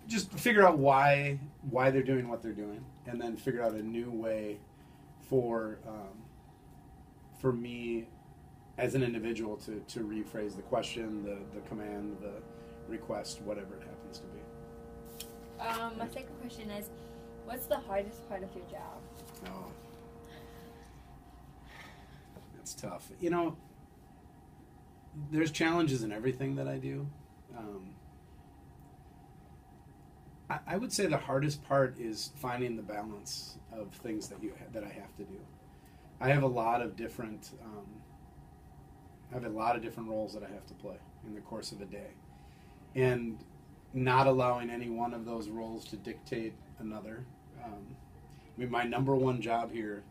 Just figure out why they're doing what they're doing, and then figure out a new way for for me as an individual to rephrase the question, the command, the request, whatever it happens to be. My second question is, what's the hardest part of your job? Oh, that's tough. You know, there's challenges in everything that I do. I would say the hardest part is finding the balance of things that I have to do. I have a lot of different roles that I have to play in the course of a day, and not allowing any one of those roles to dictate another. I mean, my number one job here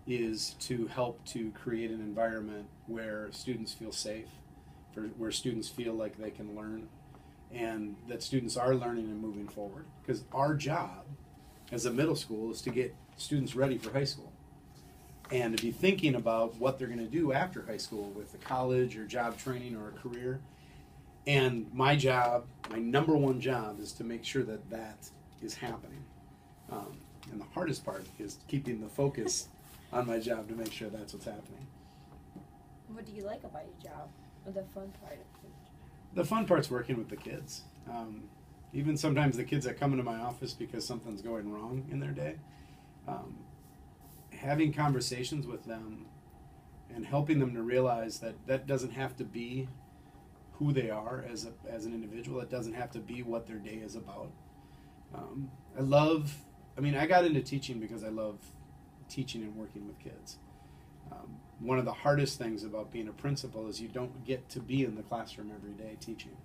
is to help to create an environment where students feel safe, where students feel like they can learn, and that students are learning and moving forward. Because our job as a middle school is to get students ready for high school and to be thinking about what they're going to do after high school with a college or job training or a career. And my job, my number one job, is to make sure that that is happening. And the hardest part is keeping the focus on my job to make sure that's what's happening. What do you like about your job? Or the fun part of it? The fun part's working with the kids. Even sometimes the kids that come into my office because something's going wrong in their day, having conversations with them and helping them to realize that that doesn't have to be who they are as an individual. It doesn't have to be what their day is about. I got into teaching because I love teaching and working with kids. One of the hardest things about being a principal is you don't get to be in the classroom every day teaching.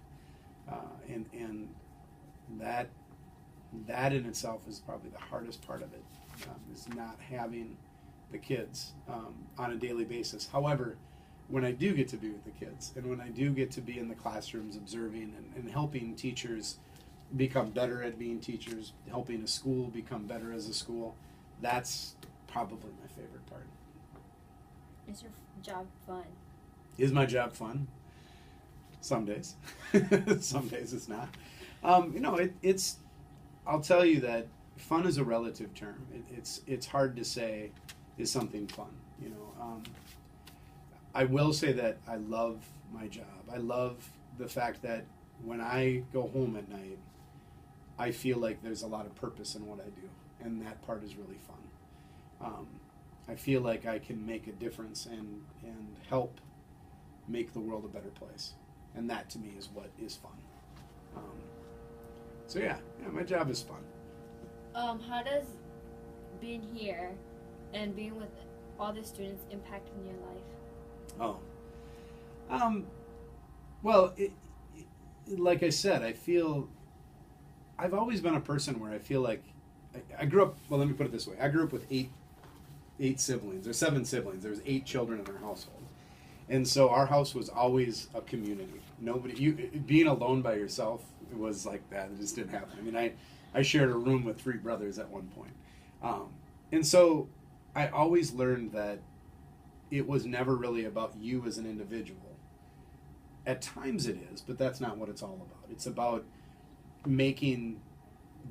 And that in itself is probably the hardest part of it, is not having the kids on a daily basis. However, when I do get to be with the kids, and when I do get to be in the classrooms observing and helping teachers become better at being teachers, helping a school become better as a school, that's probably my favorite part. Is your job fun? Is my job fun? Some days. Some days it's not. It's. I'll tell you that fun is a relative term. It's hard to say, is something fun? I will say that I love my job. I love the fact that when I go home at night, I feel like there's a lot of purpose in what I do, and that part is really fun. I feel like I can make a difference and help make the world a better place, and that to me is what is fun. So yeah, my job is fun. How does being here and being with all the students impact in your life? Well, like I said, I've always been a person where I feel like I grew up. Well, let me put it this way: I grew up with eight siblings, or 7 siblings. There was 8 children in our household, and so our house was always a community. Being alone by yourself was like that. It just didn't happen. I mean, I shared a room with 3 brothers at one point, and so I always learned that it was never really about you as an individual. At times it is, but that's not what it's all about. It's about making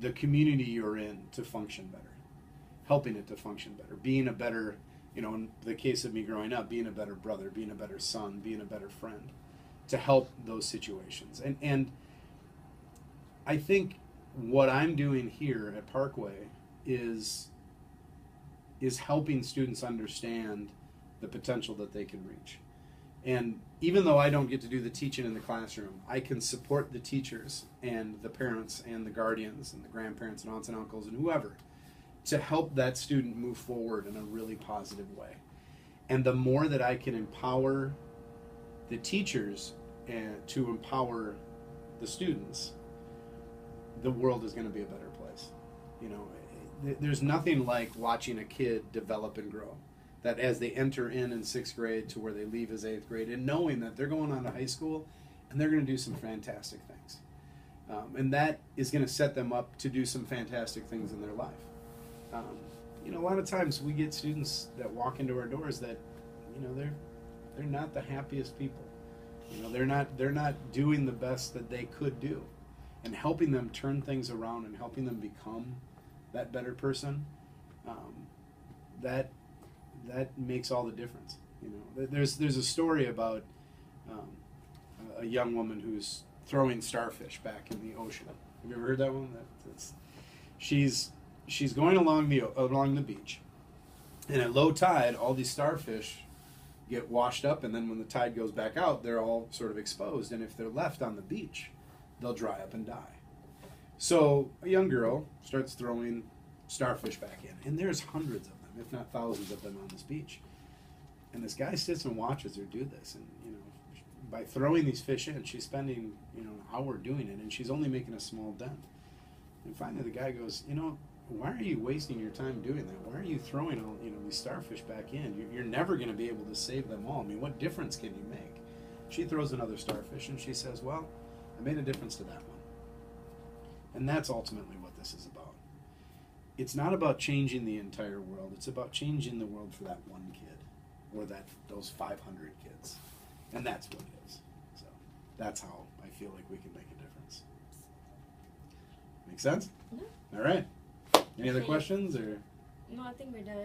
the community you're in to function better, helping it to function better, being a better, in the case of me growing up, being a better brother, being a better son, being a better friend, to help those situations. And I think what I'm doing here at Parkway is helping students understand the potential that they can reach. And even though I don't get to do the teaching in the classroom, I can support the teachers and the parents and the guardians and the grandparents and aunts and uncles and whoever to help that student move forward in a really positive way. And the more that I can empower the teachers and to empower the students, the world is going to be a better place. There's nothing like watching a kid develop and grow. That as they enter in 6th grade to where they leave as 8th grade, and knowing that they're going on to high school and they're going to do some fantastic things. And that is going to set them up to do some fantastic things in their life. A lot of times we get students that walk into our doors that, they're not the happiest people. They're not doing the best that they could do. and helping them turn things around and helping them become that better person, that makes all the difference. You know, there's a story about a young woman who's throwing starfish back in the ocean. Have you ever heard that one? She's going along the beach, and at low tide, all these starfish get washed up, and then when the tide goes back out, they're all sort of exposed. And if they're left on the beach, they'll dry up and die. So a young girl starts throwing starfish back in, and there's hundreds of them, if not thousands of them, on this beach. And this guy sits and watches her do this, and you know, by throwing these fish in, she's spending an hour doing it, and she's only making a small dent. And finally, the guy goes, why are you wasting your time doing that? Why are you throwing all these starfish back in? You're never going to be able to save them all. I mean, what difference can you make? She throws another starfish, and she says, well, I made a difference to that one. And that's ultimately what this is about. It's not about changing the entire world. It's about changing the world for that one kid, or those 500 kids. And that's what it is. So that's how I feel like we can make a difference. Make sense? Yeah. All right. Any other questions or? No, I think we're done.